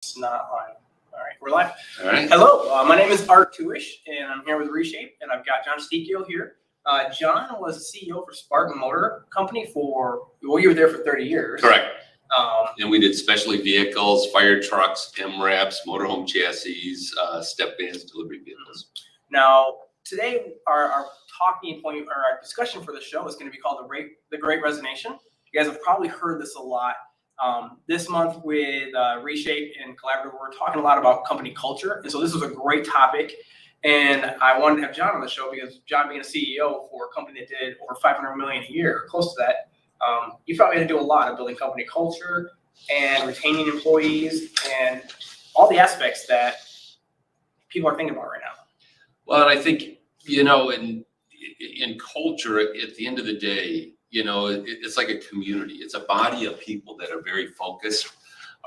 It's not live. All right, we're live. All right. Hello, my name is Art Tuish, and I'm here with Reshape, and I've got John Stzykiel here. John was the CEO for Spartan Motor Company for, well, you were there for 30 years. Correct. And we did specialty vehicles, fire trucks, MRAPs, motorhome chassis, step vans, delivery vehicles. Now, today, our talking point, or our discussion for the show is going to be called the Great Resignation. You guys have probably heard this a lot. This month with Reshape and Collaborative, we're talking a lot about company culture. And so this was a great topic. And I wanted to have John on the show because John, being a CEO for a company that did over $500 million a year, close to that, you probably had to do a lot of building company culture and retaining employees and all the aspects that people are thinking about right now. Well, and I think, you know, in culture, at the end of the day, you know, it's like a community. It's a body of people that are very focused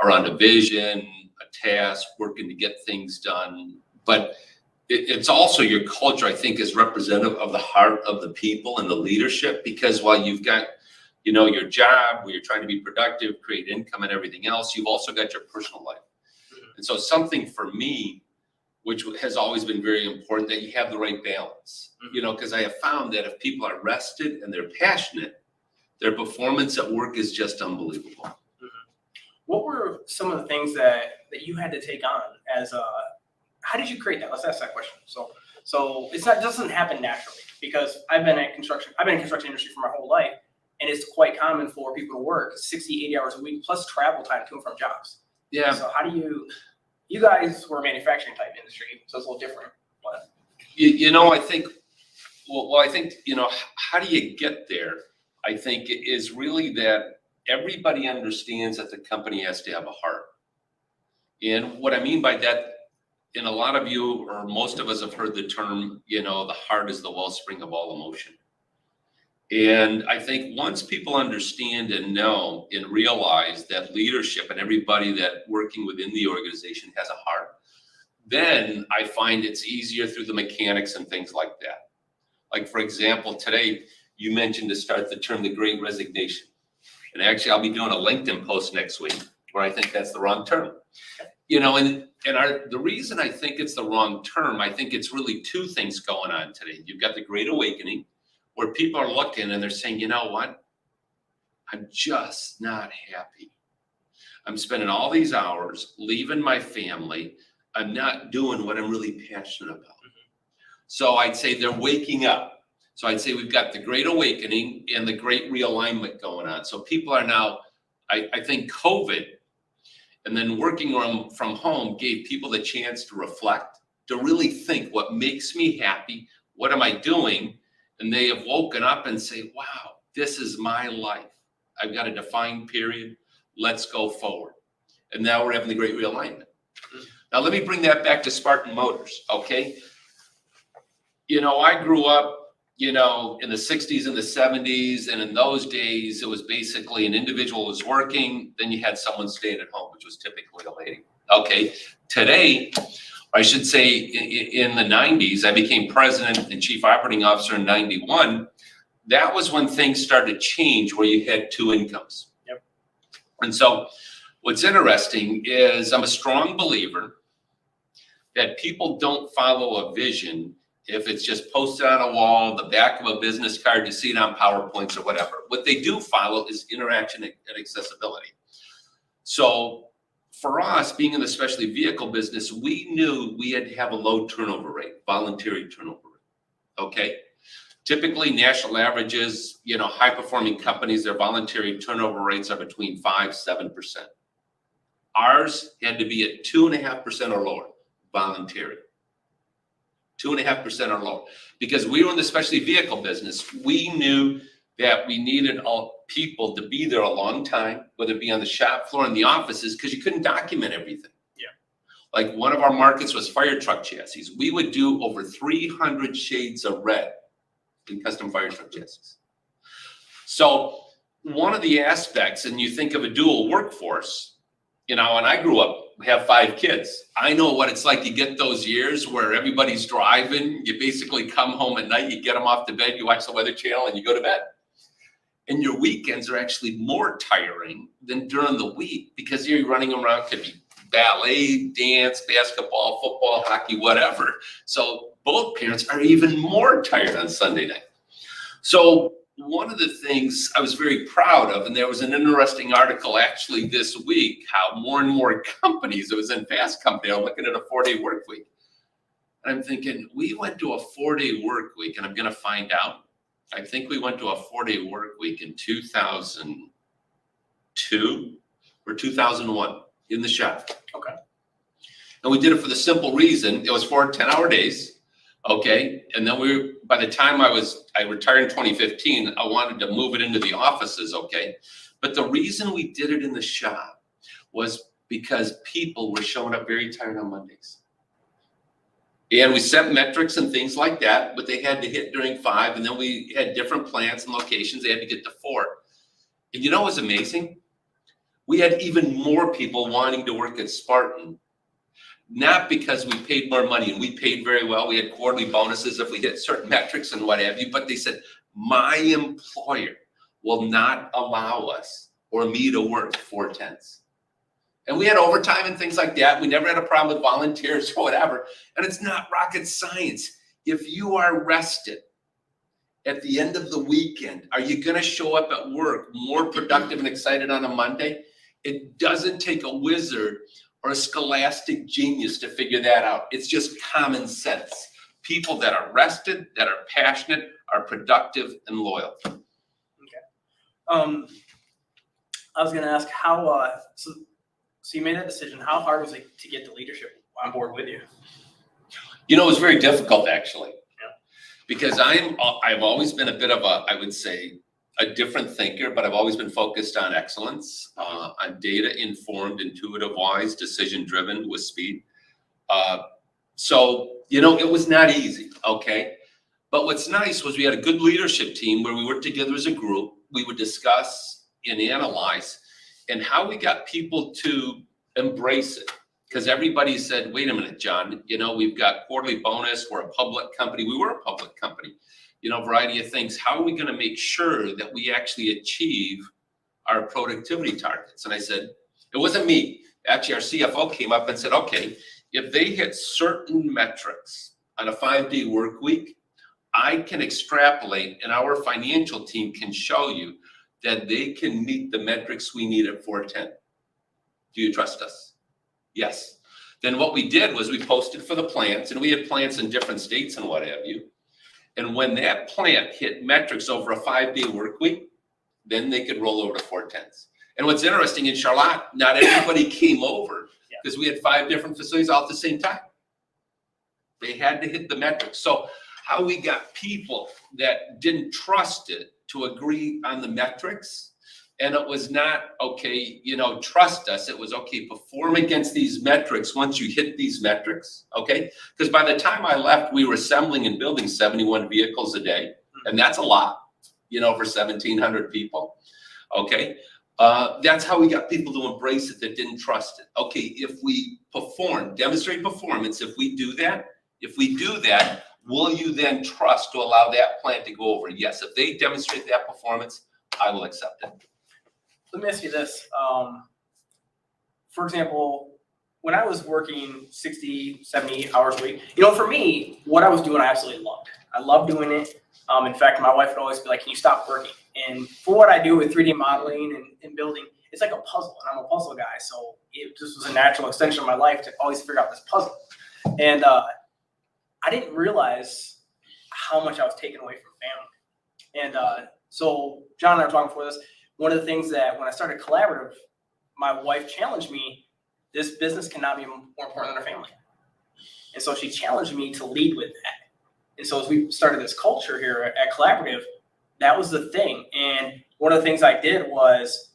around a vision, a task, working to get things done. But it's also your culture, I think, is representative of the heart of the people and the leadership, because while you've got, you know, your job where you're trying to be productive, create income and everything else, you've also got your personal life. And so something for me, which has always been very important, that you have the right balance, you know, because I have found that if people are rested and they're passionate, their performance at work is just unbelievable. What were some of the things that you had to take on as how did you create that? Let's ask that question. So it doesn't happen naturally, because I've been in construction industry for my whole life, and it's quite common for people to work 60, 80 hours a week plus travel time to and from jobs. Yeah. So how do you guys were a manufacturing type industry, so it's a little different. But you know, I think, well, I think, you know, how do you get there? I think it is really that everybody understands that the company has to have a heart. And what I mean by that, and a lot of you or most of us have heard the term, you know, the heart is the wellspring of all emotion. And I think once people understand and know and realize that leadership and everybody that working within the organization has a heart, then I find it's easier through the mechanics and things like that. Like, for example, today you mentioned to start the term, the Great Resignation. And actually I'll be doing a LinkedIn post next week where I think that's the wrong term. You know, and the reason I think it's the wrong term, I think it's really two things going on today. You've got the Great Awakening, where people are looking and they're saying, you know what? I'm just not happy. I'm spending all these hours leaving my family. I'm not doing what I'm really passionate about. So I'd say they're waking up. So I'd say we've got the Great Awakening and the Great Realignment going on. So people are now, I think COVID and then working from home gave people the chance to reflect, to really think what makes me happy, what am I doing? And they have woken up and say, wow, this is my life. I've got a defined period. Let's go forward. And now we're having the Great Realignment. Now, let me bring that back to Spartan Motors, okay? You know, I grew up, you know, in the 60s and the 70s. And in those days, it was basically an individual was working, then you had someone staying at home, which was typically a lady. Okay, today, I should say in the 90s, I became president and chief operating officer in 91. That was when things started to change, where you had two incomes. Yep. And so what's interesting is I'm a strong believer that people don't follow a vision if it's just posted on a wall, the back of a business card, you see it on PowerPoints or whatever. What they do follow is interaction and accessibility. So for us, being in the specialty vehicle business, we knew we had to have a low turnover rate, voluntary turnover rate, okay? Typically, national averages, you know, high-performing companies, their voluntary turnover rates are between 5-7%. Ours had to be at 2.5% or lower, voluntary. 2.5% or lower. Because we were in the specialty vehicle business, we knew that we needed all people to be there a long time, whether it be on the shop floor in the offices, because you couldn't document everything. Yeah. Like one of our markets was fire truck chassis. We would do over 300 shades of red in custom fire truck chassis. So one of the aspects, and you think of a dual workforce, you know, and I grew up, we have 5 kids. I know what it's like to get those years where everybody's driving. You basically come home at night, you get them off to bed, you watch the Weather Channel, and you go to bed. And your weekends are actually more tiring than during the week, because you're running around, could be ballet, dance, basketball, football, hockey, whatever. So both parents are even more tired on Sunday night. So one of the things I was very proud of, and there was an interesting article actually this week, how more and more companies, it was in Fast Company, I'm looking at a 4-day work week. And I'm thinking, we went to a 4-day work week, and I'm going to find out. I think we went to a 4-day work week in 2002 or 2001 in the shop. Okay. And we did it for the simple reason, it was 4 10-hour days. Okay, and then by the time I retired in 2015, I wanted to move it into the offices, okay? But the reason we did it in the shop was because people were showing up very tired on Mondays. And we set metrics and things like that, but they had to hit during 5, and then we had different plants and locations, they had to get to 4. And you know what's amazing? We had even more people wanting to work at Spartan. Not because we paid more money, and we paid very well. We had quarterly bonuses if we hit certain metrics and what have you, but they said, my employer will not allow us or me to work 4 10s. And we had overtime and things like that. We never had a problem with volunteers or whatever. And it's not rocket science. If you are rested at the end of the weekend, are you going to show up at work more productive and excited on a Monday? It doesn't take a wizard or a scholastic genius to figure that out. It's just common sense. People that are rested, that are passionate, are productive and loyal. Okay. I was going to ask how, so you made that decision. How hard was it to get the leadership on board with you? You know, it was very difficult actually. Yeah. Because I've always been a bit of a, I would say, a different thinker, but I've always been focused on excellence, on data-informed, intuitive-wise, decision-driven with speed. So, you know, it was not easy, okay? But what's nice was we had a good leadership team where we worked together as a group. We would discuss and analyze, and how we got people to embrace it. Because everybody said, wait a minute, John, you know, we've got quarterly bonus, we're a public company. We were a public company. You know, a variety of things. How are we going to make sure that we actually achieve our productivity targets? And I said, it wasn't me. Actually, our CFO came up and said, okay, if they hit certain metrics on a 5-day work week, I can extrapolate, and our financial team can show you that they can meet the metrics we need at 410. Do you trust us? Yes. Then what we did was we posted for the plants, and we had plants in different states and what have you. And when that plant hit metrics over a 5-day work week, then they could roll over to 4 10s. And what's interesting in Charlotte, not everybody came over because we had 5 different facilities all at the same time. They had to hit the metrics. So how we got people that didn't trust it to agree on the metrics. And it was not, okay, you know, trust us. It was, okay, perform against these metrics once you hit these metrics, okay? Because by the time I left, we were assembling and building 71 vehicles a day. And that's a lot, you know, for 1,700 people, okay? That's how we got people to embrace it that didn't trust it. Okay, if we perform, demonstrate performance, if we do that, will you then trust to allow that plant to go over? Yes, if they demonstrate that performance, I will accept it. Let me ask you this. For example, when I was working 60, 70 hours a week, you know, for me, what I was doing, I absolutely loved. I loved doing it. In fact, my wife would always be like, can you stop working? And for what I do with 3D modeling and building, it's like a puzzle, and I'm a puzzle guy. So it just was a natural extension of my life to always figure out this puzzle. And I didn't realize how much I was taken away from family. And so John and I were talking before this. One of the things that when I started Collaborative, my wife challenged me, this business cannot be more important than our family. And so she challenged me to lead with that. And so as we started this culture here at Collaborative, that was the thing. And one of the things I did was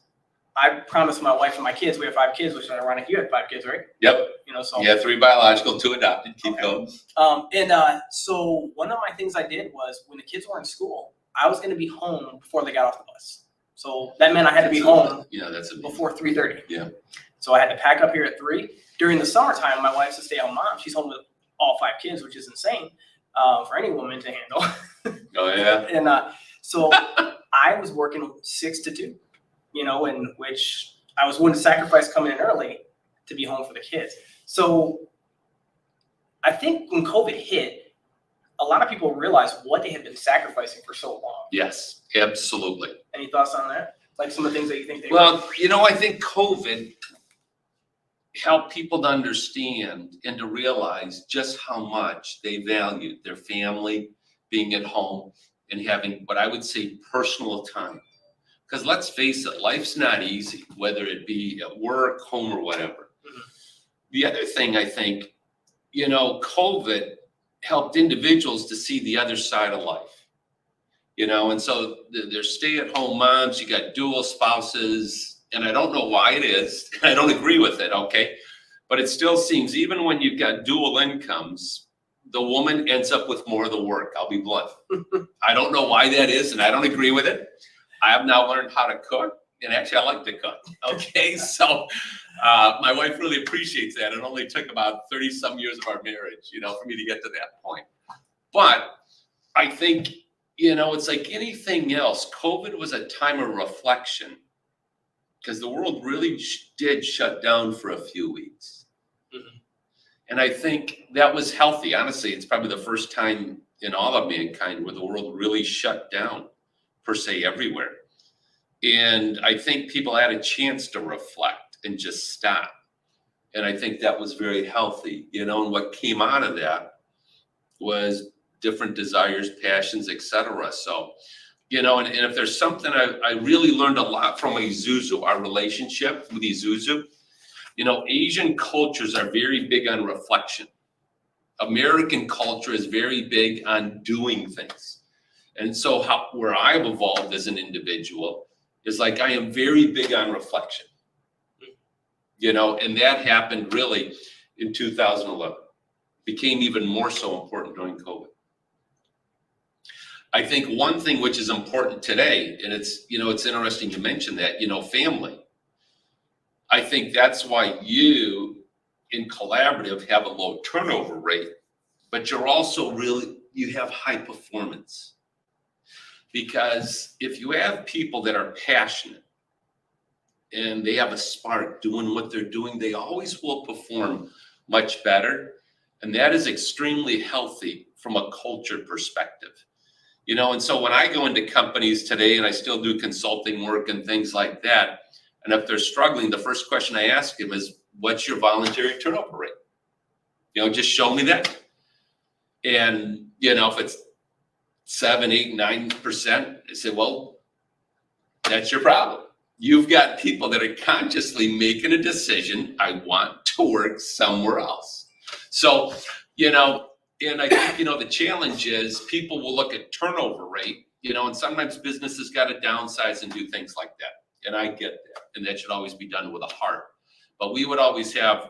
I promised my wife and my kids, we have 5 kids, which is ironic. You had 5 kids, right? Yep. You know, so yeah, 3 biological, 2 adopted. Keep going. So one of my things I did was when the kids were in school, I was going to be home before they got off the bus. So that meant I had to be home before 3:30. Yeah. So I had to pack up here at 3. During the summertime, my wife's a stay-at-home mom. She's home with all 5 kids, which is insane for any woman to handle. Oh, yeah. And so I was working 6 to 2, you know, in which I was willing to sacrifice coming in early to be home for the kids. So I think when COVID hit, a lot of people realized what they had been sacrificing for so long. Yes, absolutely. Any thoughts on that? Like some of the things that you think they Well, I think COVID helped people to understand and to realize just how much they valued their family, being at home, and having what I would say personal time. Because let's face it, life's not easy, whether it be at work, home, or whatever. Mhm. The other thing I think, COVID helped individuals to see the other side of life. And so there's stay-at-home moms, you got dual spouses, and I don't know why it is. I don't agree with it, okay? But it still seems, even when you've got dual incomes, the woman ends up with more of the work. I'll be blunt. I don't know why that is, and I don't agree with it. I have now learned how to cook, and actually I like to cook, okay? So my wife really appreciates that. It only took about 30 some years of our marriage, for me to get to that point. But I think, it's like anything else. COVID was a time of reflection because the world really did shut down for a few weeks. Mm-hmm. And I think that was healthy. Honestly, it's probably the first time in all of mankind where the world really shut down, per se, everywhere. And I think people had a chance to reflect and just stop. And I think that was very healthy, and what came out of that was different desires, passions, etc. So, and if there's something I really learned a lot from Isuzu, our relationship with Isuzu, Asian cultures are very big on reflection. American culture is very big on doing things. And so where I've evolved as an individual is like I am very big on reflection. And that happened really in 2011. Became even more so important during COVID. I think one thing which is important today, and it's interesting you mention that, family. I think that's why you in collaborative have a low turnover rate, but you're also you have high performance. Because if you have people that are passionate and they have a spark doing what they're doing, they always will perform much better. And that is extremely healthy from a culture perspective. And so when I go into companies today, and I still do consulting work and things like that, and if they're struggling, the first question I ask them is, what's your voluntary turnover rate? Just show me that. And, if it's 7, 8, 9%, I say, well, that's your problem. You've got people that are consciously making a decision, I want to work somewhere else. So, and I think, the challenge is people will look at turnover rate, and sometimes businesses got to downsize and do things like that. And I get that. And that should always be done with a heart. But we would always have,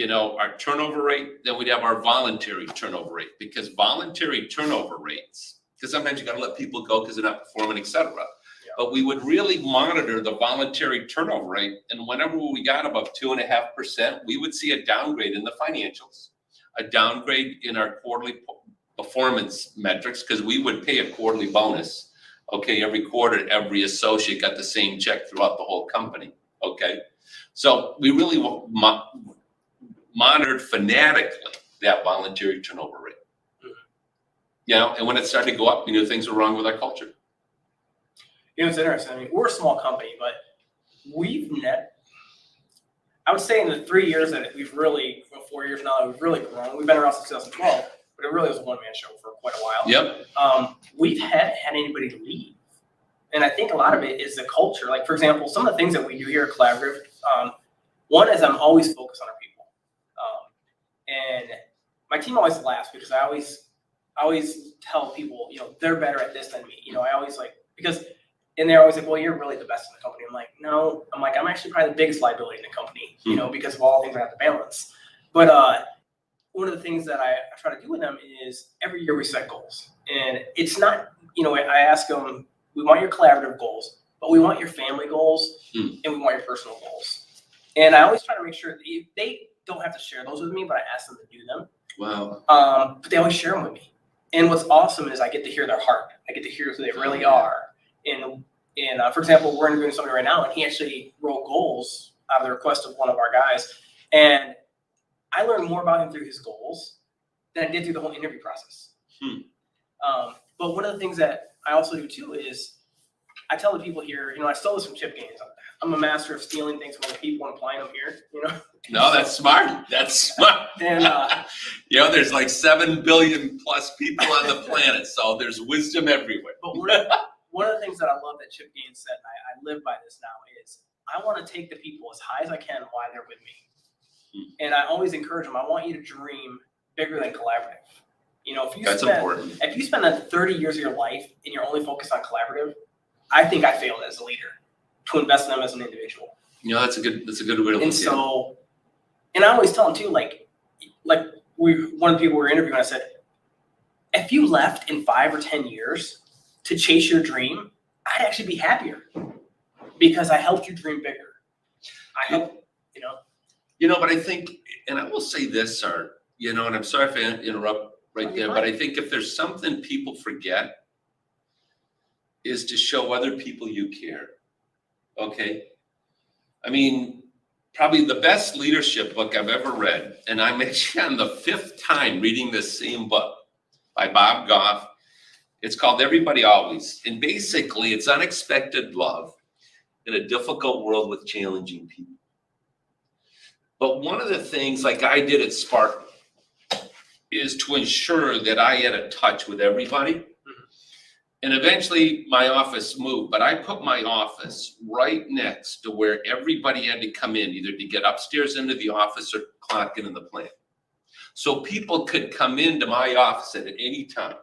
our turnover rate, then we'd have our voluntary turnover rate, because voluntary turnover rates, because sometimes you got to let people go because they're not performing, et cetera. Yeah. But we would really monitor the voluntary turnover rate. And whenever we got above 2.5%, we would see a downgrade in the financials, a downgrade in our quarterly performance metrics, because we would pay a quarterly bonus. Okay, every quarter, every associate got the same check throughout the whole company. Okay, so we really monitored fanatically that voluntary turnover rate. And when it started to go up, we knew things were wrong with our culture. It's interesting. I mean, we're a small company, but I would say in the 3 years that we've really, 4 years now, that we've really grown. We've been around since 2012, but it really was a one-man show for quite a while. Yep. We've had anybody leave. And I think a lot of it is the culture. Like, for example, some of the things that we do here at Collaborative, one is I'm always focused on our people. And my team always laughs because I always tell people, they're better at this than me. I always and they're always like, well, you're really the best in the company. I'm like, no, I'm actually probably the biggest liability in the company, because of all the things I have to balance. But one of the things that I try to do with them is every year we set goals. And it's not, I ask them, we want your collaborative goals, but we want your family goals and we want your personal goals. And I always try to make sure that they don't have to share those with me, but I ask them to do them. Wow. But they always share them with me. And what's awesome is I get to hear their heart. I get to hear who they really are. And for example, we're interviewing somebody right now, and he actually wrote goals out of the request of one of our guys. And I learned more about him through his goals than I did through the whole interview process. But one of the things that I also do too is I tell the people here, I stole this from Chip Gaines. I'm a master of stealing things from other people and applying them here, No, that's smart. That's smart. And there's like 7 billion plus people on the planet, so there's wisdom everywhere. But one of the things that I love that Chip Gaines said, and I live by this now, is I want to take the people as high as I can while they're with me. And I always encourage them, I want you to dream bigger than collaborative. Important. If you spend 30 years of your life and you're only focused on collaborative, I think I failed as a leader to invest in them as an individual. That's a good way to look at it. And I always tell them too, one of the people we were interviewing, I said, if you left in 5 or 10 years to chase your dream, I'd actually be happier because I helped you dream bigger. But I think, and I will say this, Art, and I'm sorry if I interrupt right there, but I think if there's something people forget is to show other people you care. Okay? I mean, probably the best leadership book I've ever read, and I'm actually on the 5th time reading this same book by Bob Goff. It's called Everybody Always. And basically, it's unexpected love in a difficult world with challenging people. But one of the things, like I did at Spartan, is to ensure that I had a touch with everybody. And eventually my office moved, but I put my office right next to where everybody had to come in, either to get upstairs into the office or clock in the plant. So people could come into my office at any time.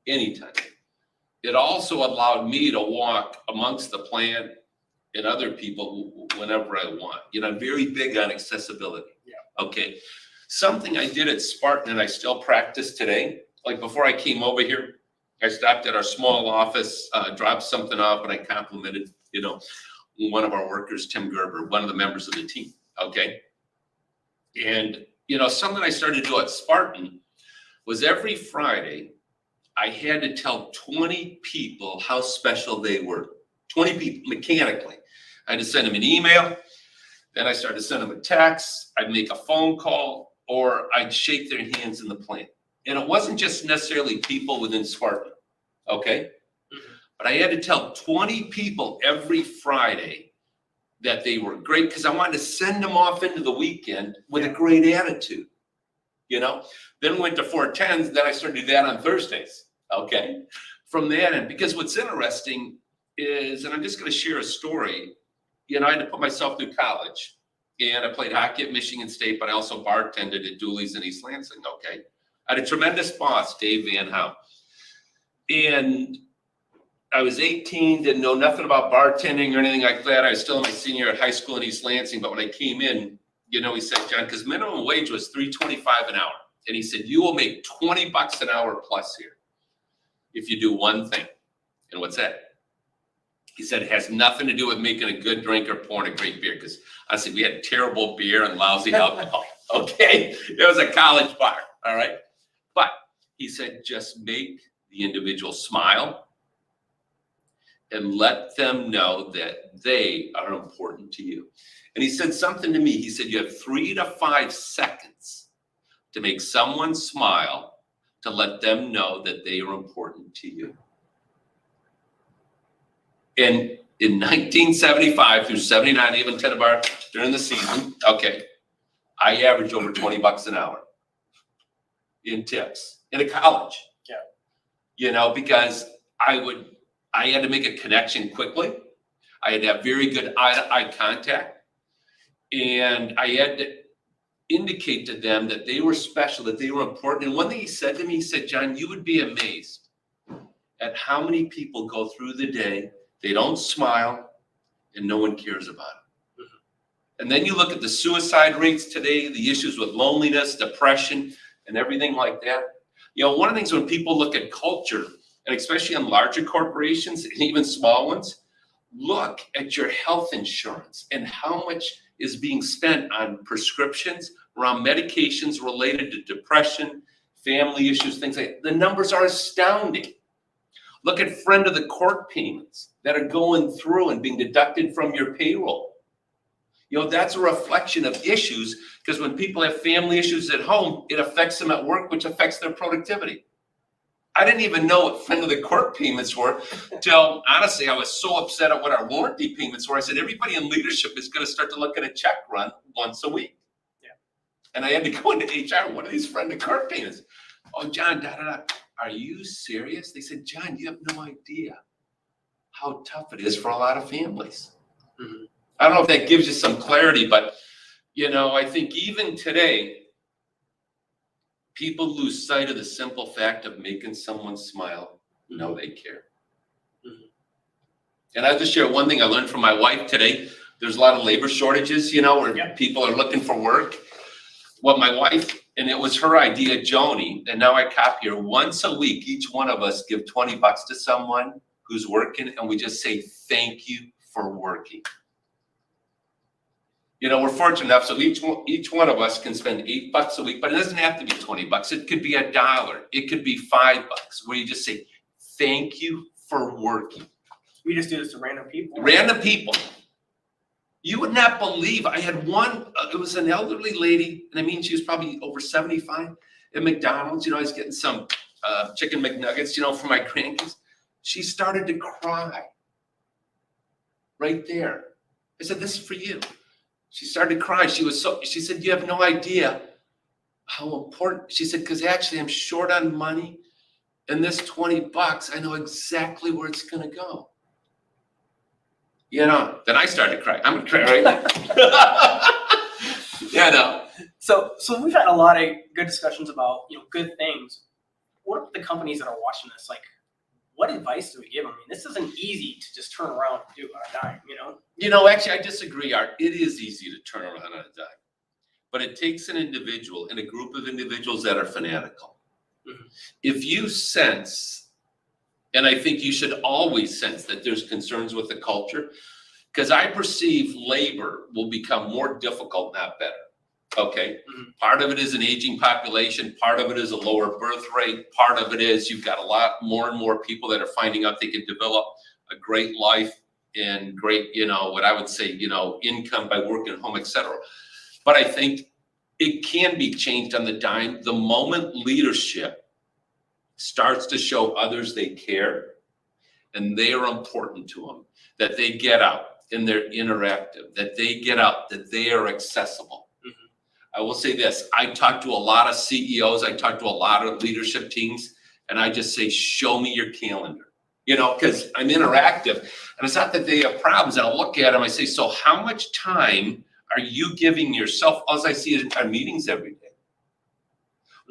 It also allowed me to walk amongst the plant and other people whenever I want. I'm very big on accessibility. Yeah. Okay. Something I did at Spartan and I still practice today, like before I came over here, I stopped at our small office, dropped something off, and I complimented, one of our workers, Tim Gerber, one of the members of the team. Okay. And, something I started to do at Spartan was every Friday, I had to tell 20 people how special they were. 20 people mechanically. I had to send them an email. Then I started to send them a text. I'd make a phone call, or I'd shake their hands in the plant. And it wasn't just necessarily people within Spartan, okay? But I had to tell 20 people every Friday that they were great because I wanted to send them off into the weekend with a great attitude, Then went to 410s, then I started to do that on Thursdays, okay? From that end, because what's interesting is, and I'm just going to share a story, I had to put myself through college, and I played hockey at Michigan State, but I also bartended at Dooley's in East Lansing, okay? I had a tremendous boss, Dave Van Hout. And I was 18, didn't know nothing about bartending or anything like that. I was still in my senior year at high school in East Lansing, but when I came in, he said, John, because minimum wage was $3.25 an hour. And he said, you will make $20 an hour plus here if you do one thing. And what's that? He said, it has nothing to do with making a good drink or pouring a great beer. Because honestly, we had terrible beer and lousy alcohol. Okay? It was a college bar. All right? But he said, just make the individual smile and let them know that they are important to you. And he said something to me. He said, you have 3 to 5 seconds to make someone smile to let them know that they are important to you. And in 1975 through 79, even 10 bar during the season, okay, I averaged over $20 an hour in tips in a college. Yeah. Because I had to make a connection quickly. I had to have very good eye-to-eye contact. And I had to indicate to them that they were special, that they were important. And one thing he said to me, he said, John, you would be amazed at how many people go through the day, they don't smile, and no one cares about it. And then you look at the suicide rates today, the issues with loneliness, depression, and everything like that. One of the things when people look at culture, and especially in larger corporations and even small ones, look at your health insurance and how much is being spent on prescriptions around medications related to depression, family issues, things like that. The numbers are astounding. Look at friend of the court payments that are going through and being deducted from your payroll. That's a reflection of issues, because when people have family issues at home, it affects them at work, which affects their productivity. I didn't even know what friend of the court payments were till, honestly, I was so upset at what our warranty payments were. I said, everybody in leadership is going to start to look at a check run once a week. Yeah. And I had to go into HR. What are these friend of court payments? Oh, John, Are you serious? They said, John, you have no idea how tough it is for a lot of families. Mm-hmm. I don't know if that gives you some clarity, but, I think even today, people lose sight of the simple fact of making someone smile, know they care. Mm-hmm. And I'll just share one thing I learned from my wife today. There's a lot of labor shortages, where people are looking for work. Well, my wife, and it was her idea, Joni, and now I copy her. Once a week, each one of us give $20 to someone who's working, and we just say, thank you for working. We're fortunate enough, so each one of us can spend $8 a week, but it doesn't have to be $20. It could be $1. It could be $5, where you just say, thank you for working. We just do this to random people. Random people. You would not believe, I had one, it was an elderly lady, and I mean, she was probably over 75 at McDonald's. I was getting some chicken McNuggets, for my grandkids. She started to cry right there. I said, this is for you. She started to cry. She said, you have no idea how important. She said, because actually I'm short on money, and this $20, I know exactly where it's going to go. Then I started to cry. I'm going to cry right now. So we've had a lot of good discussions about, good things. What about the companies that are watching this? Like, what advice do we give them? I mean, this isn't easy to just turn around and do on a dime, Actually, I disagree, Art. It is easy to turn around on a dime. But it takes an individual and a group of individuals that are fanatical. Mm-hmm. If you sense, and I think you should always sense that there's concerns with the culture, because I perceive labor will become more difficult, not better. Okay. Mm-hmm. Part of it is an aging population. Part of it is a lower birth rate. Part of it is you've got a lot more and more people that are finding out they can develop a great life and great, what I would say, income by working at home, etc. But I think it can be changed on the dime. The moment leadership starts to show others they care and they are important to them, that they get out and they're interactive, that they get out, that they are accessible. I will say this, I talk to a lot of CEOs, I talk to a lot of leadership teams, and I just say, show me your calendar, because I'm interactive. And it's not that they have problems. I'll look at them, I say, so how much time are you giving yourself? All I see is our meetings every day.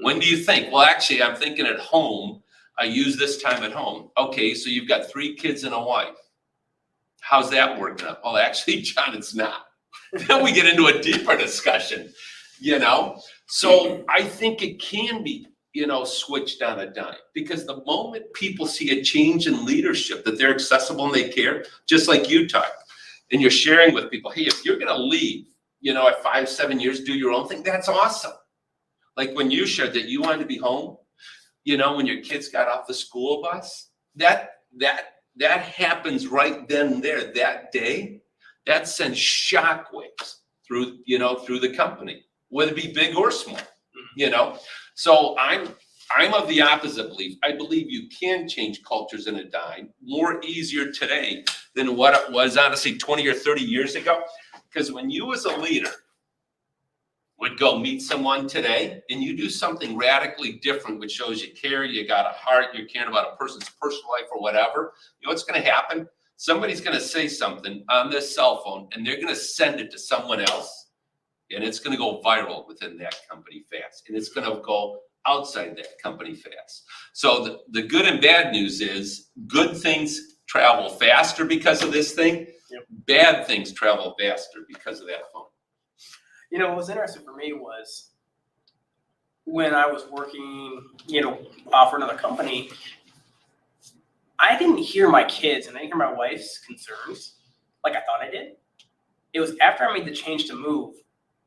When do you think? Well, actually, I'm thinking at home, I use this time at home. Okay, so you've got 3 kids and a wife. How's that working out? Well, actually, John, it's not. Then we get into a deeper discussion. So I think it can be, switched on a dime, because the moment people see a change in leadership, that they're accessible and they care, just like you talk, and you're sharing with people, hey, if you're going to leave, at 5-7 years, do your own thing, that's awesome. Like when you shared that you wanted to be home, when your kids got off the school bus, that happens right then and there, that day, that sends shockwaves through the company, whether it be big or small, So I'm of the opposite belief. I believe you can change cultures in a dime, more easier today than what it was, honestly, 20 or 30 years ago. Because when you as a leader would go meet someone today and you do something radically different, which shows you care, you got a heart, you're caring about a person's personal life or whatever, what's going to happen? Somebody's going to say something on this cell phone and they're going to send it to someone else. And it's going to go viral within that company fast. And it's going to go outside that company fast. So the good and bad news is good things travel faster because of this thing. Yep. Bad things travel faster because of that phone. What was interesting for me was when I was working, for another company, I didn't hear my kids and I didn't hear my wife's concerns like I thought I did. It was after I made the change to move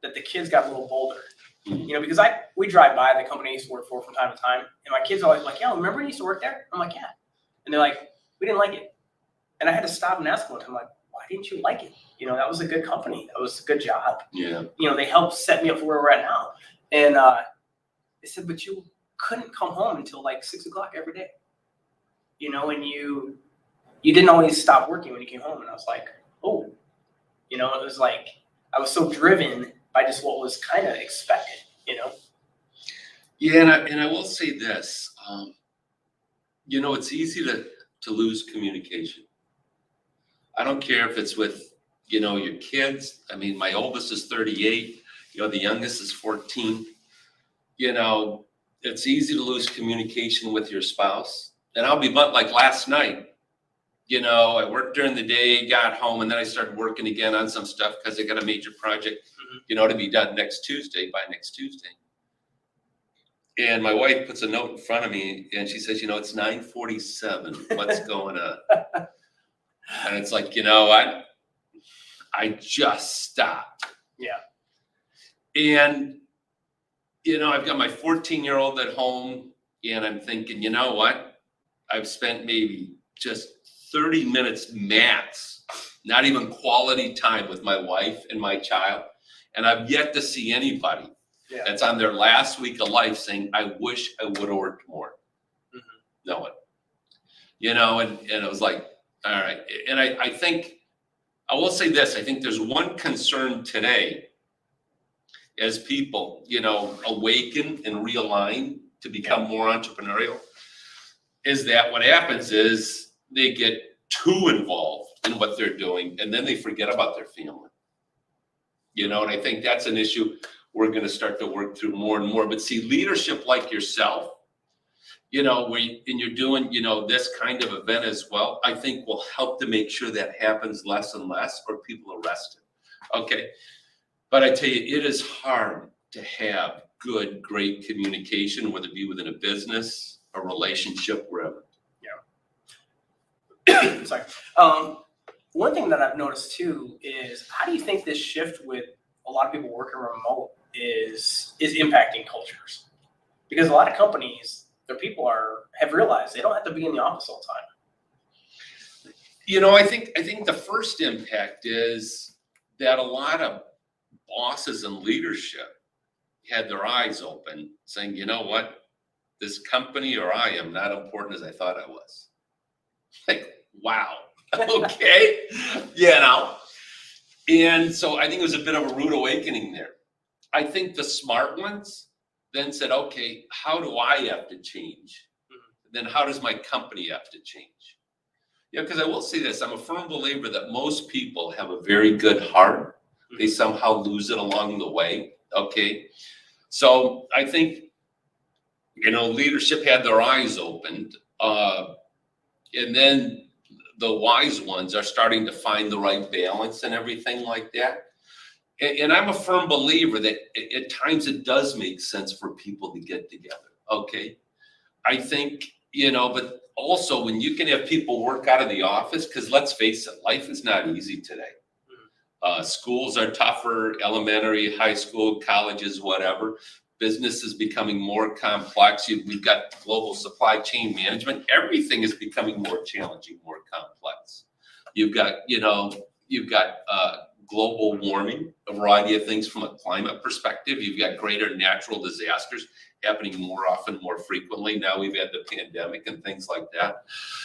that the kids got a little bolder, because we drive by the company I used to work for from time to time, and my kids are always like, yeah, remember when you used to work there? I'm like, yeah. And they're like, we didn't like it. And I had to stop and ask them, I'm like, why why didn't you like it? You know, that was a good company. That was a good job. Yeah. You know, they helped set me up for where we're at now. And they said, but you couldn't come home until like 6 o'clock every day. You know, and you didn't always stop working when you came home. And I was like, oh, you know, it was like, I was so driven by just what was kind of expected, you know? Yeah, and I will say this, you know, it's easy to lose communication. I don't care if it's with, you know, your kids. I mean, my oldest is 38, you know, the youngest is 14. You know, it's easy to lose communication with your spouse. And I'll be blunt, like last night, you know, I worked during the day, got home, and then I started working again on some stuff because I got a major project, you know, to be done by next Tuesday. And my wife puts a note in front of me and she says, you know, it's 9:47. What's going on? And it's like, you know, I just stopped. Yeah. And, you know, I've got my 14-year-old at home and I'm thinking, you know what? I've spent maybe just 30 minutes max, not even quality time with my wife and my child. And I've yet to see anybody that's on their last week of life saying, I wish I would have worked more. No one. You know, and it was like, all right. And I think, I will say this, I think there's one concern today as people, you know, awaken and realign to become more entrepreneurial, is that what happens is they get too involved in what they're doing and then they forget about their family. You know, and I think that's an issue we're going to start to work through more and more. But see, leadership like yourself, you know, and you're doing, you know, this kind of event as well, I think will help to make sure that happens less and less or people arrested. Okay. But I tell you, it is hard to have good, great communication, whether it be within a business, a relationship, wherever. Yeah. Sorry. One thing that I've noticed too is, how do you think this shift with a lot of people working remote is impacting cultures? Because a lot of companies, their people have realized they don't have to be in the office all the time. You know, I think the first impact is that a lot of bosses and leadership had their eyes open, saying, you know what, this company or I am not important as I thought I was. Like, wow, okay, you know. And so I think it was a bit of a rude awakening there. I think the smart ones then said, okay, how do I have to change? Then how does my company have to change? Yeah, because I will say this, I'm a firm believer that most people have a very good heart. They somehow lose it along the way, okay? So I think, you know, leadership had their eyes opened, and then the wise ones are starting to find the right balance and everything like that. And I'm a firm believer that at times it does make sense for people to get together, okay? I think, you know, but also when you can have people work out of the office, because let's face it, life is not easy today. Schools are tougher, elementary, high school, colleges, whatever. Business is becoming more complex. We've got global supply chain management. Everything is becoming more challenging, more complex. You've got, you know, global warming, a variety of things from a climate perspective. You've got greater natural disasters happening more often, more frequently. Now we've had the pandemic and things like that.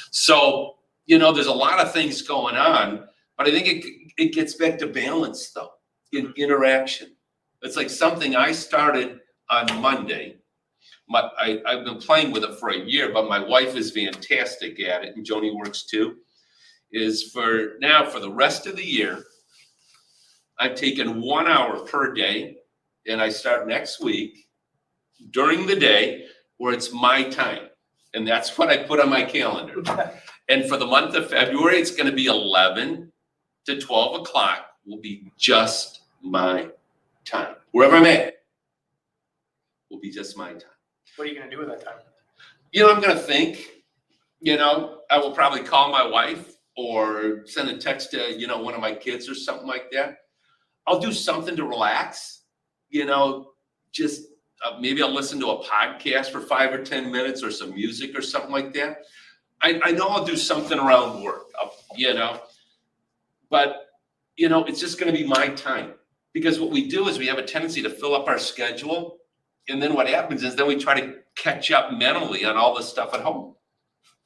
So, you know, there's a lot of things going on, but I think it gets back to balance though, in interaction. It's like something I started on Monday. I've been playing with it for a year, but my wife is fantastic at it, and Joni works too, is for the rest of the year, I've taken 1 hour per day, and I start next week during the day where it's my time. And that's what I put on my calendar. And for the month of February, it's going to be 11 to 12 o'clock will be just my time. Wherever I'm at will be just my time. What are you going to do with that time? You know, I'm going to think, you know, I will probably call my wife or send a text to, you know, one of my kids or something like that. I'll do something to relax, you know, just maybe I'll listen to a podcast for 5 or 10 minutes or some music or something like that. I know I'll do something around work, you know, But, you know, it's just going to be my time. Because what we do is we have a tendency to fill up our schedule. And then what happens is then we try to catch up mentally on all this stuff at home.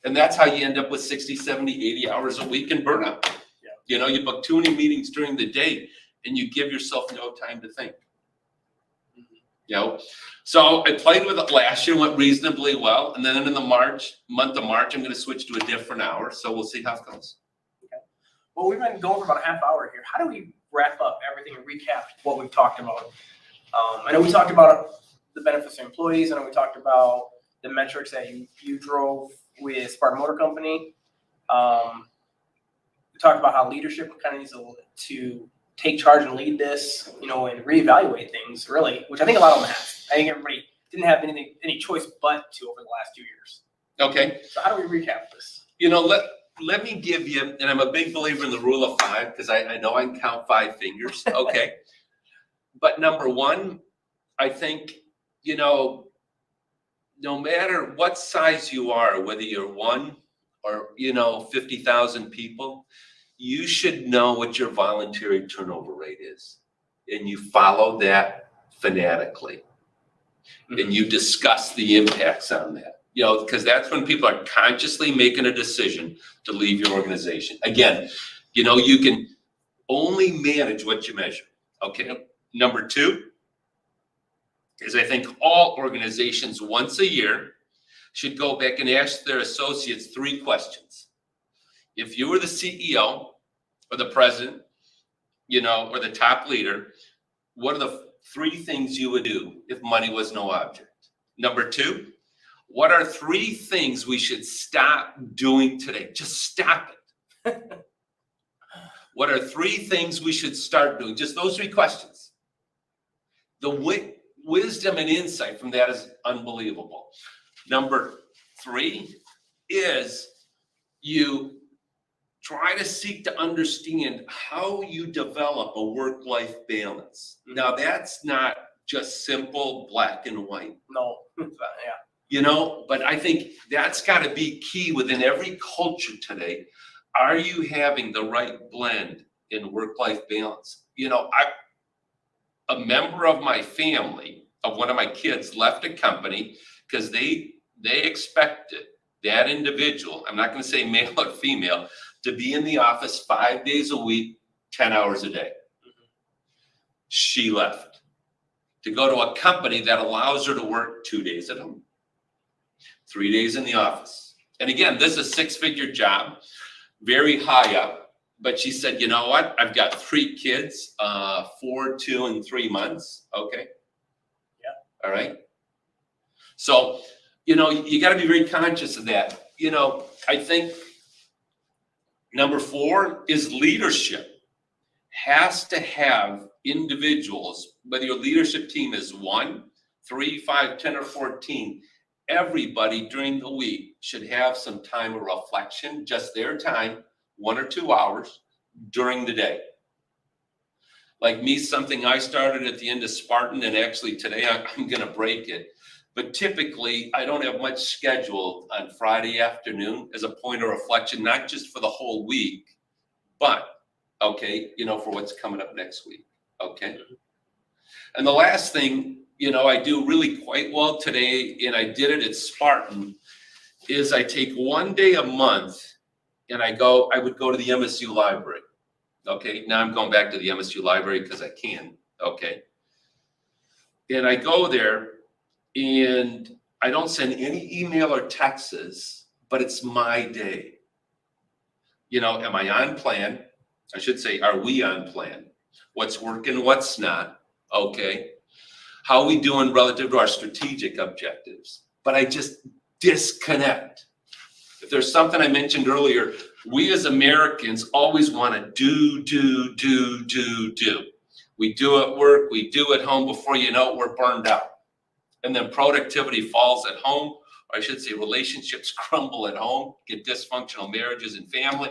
And that's how you end up with 60, 70, 80 hours a week in burnout. Yeah. You know, you book too many meetings during the day and you give yourself no time to think. You know, so I played with it last year, went reasonably well. And then in the month of March, I'm going to switch to a different hour. So we'll see how it goes. Okay. Well, we've been going for about a half hour here. How do we wrap up everything and recap what we've talked about? I know we talked about the benefits of employees. I know we talked about the metrics that you drove with Spartan Motor Company. We talked about how leadership kind of needs to take charge and lead this, you know, and reevaluate things, really, which I think a lot of them have. I think everybody didn't have any choice but to over the last 2 years. Okay. So how do we recap this? You know, let me give you, and I'm a big believer in the rule of 5 because I know I can count 5 fingers. Okay. But number 1, I think, you know, no matter what size you are, whether you're 1 or, you know, 50,000 people, you should know what your voluntary turnover rate is. And you follow that fanatically. And you discuss the impacts on that. You know, because that's when people are consciously making a decision to leave your organization. Again, you know, you can only manage what you measure. Okay. Number 2 is I think all organizations once a year should go back and ask their associates 3 questions. If you were the CEO or the president, you know, or the top leader, what are the 3 things you would do if money was no object? Number 2, what are 3 things we should stop doing today? Just stop it. What are 3 things we should start doing? Just those 3 questions. The wisdom and insight from that is unbelievable. Number 3 is you try to seek to understand how you develop a work-life balance. Now, that's not just simple black and white. No. Yeah. You know, but I think that's got to be key within every culture today. Are you having the right blend in work-life balance? You know, a member of my family, of one of my kids, left a company because they expected that individual, I'm not going to say male or female, to be in the office 5 days a week, 10 hours a day. She left to go to a company that allows her to work 2 days at home, 3 days in the office. And again, this is a 6-figure job, very high up. But she said, you know what? I've got 3 kids, 4, 2, and 3 months. Okay. Yeah. All right. So, you know, you got to be very conscious of that. You know, I think number 4 is leadership. Has to have individuals, whether your leadership team is 1, 3, 5, 10, or 14, everybody during the week should have some time of reflection, just their time, 1 or 2 hours during the day. Like me, something I started at the end of Spartan, and actually today I'm going to break it. But typically, I don't have much scheduled on Friday afternoon as a point of reflection, not just for the whole week, but, okay, you know, for what's coming up next week, okay? And the last thing, you know, I do really quite well today, and I did it at Spartan, is I take 1 day a month, and I would go to the MSU library, okay? Now I'm going back to the MSU library because I can, okay? And I go there, and I don't send any email or texts, but it's my day. You know, am I on plan? I should say, are we on plan? What's working, what's not? Okay. How are we doing relative to our strategic objectives? But I just disconnect. If there's something I mentioned earlier, we as Americans always want to do. We do at work, we do at home. Before you know it, we're burned out. And then productivity falls at home, or I should say relationships crumble at home, get dysfunctional marriages and family,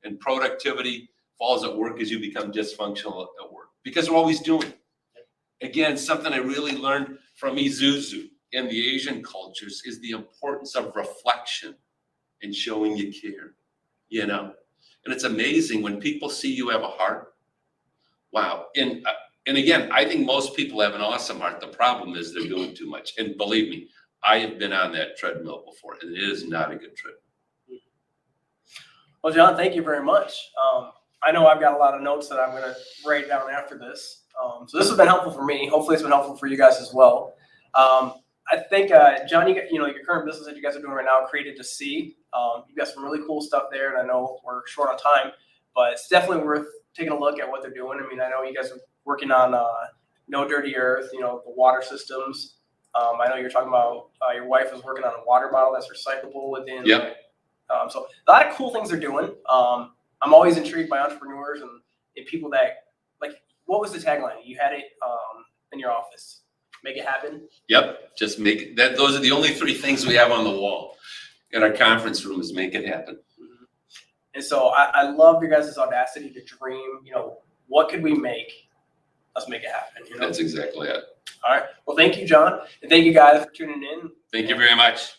and productivity falls at work as you become dysfunctional at work. Because we're always doing. Again, something I really learned from Isuzu and the Asian cultures is the importance of reflection and showing you care, you know. And it's amazing when people see you have a heart. Wow. And again, I think most people have an awesome heart. The problem is they're doing too much. And believe me, I have been on that treadmill before, and it is not a good treadmill. Well, John, thank you very much. I know I've got a lot of notes that I'm going to write down after this. So this has been helpful for me. Hopefully it's been helpful for you guys as well. I think, John, your current business that you guys are doing right now, Created to See, you've got some really cool stuff there, and I know we're short on time, but it's definitely worth taking a look at what they're doing. I mean, I know you guys are working on No Dirty Earth, the water systems. I know you're talking about your wife is working on a water bottle that's recyclable within. Yep. So a lot of cool things they're doing. I'm always intrigued by entrepreneurs and people that, like, what was the tagline? You had it in your office. Make it happen. Yep. Just make it. Those are the only 3 things we have on the wall in our conference room is make it happen. Mm-hmm. And so I love your guys' audacity to dream. What could we make? Let's make it happen. That's exactly it. All right. Well, thank you, John. And thank you guys for tuning in. Thank you very much.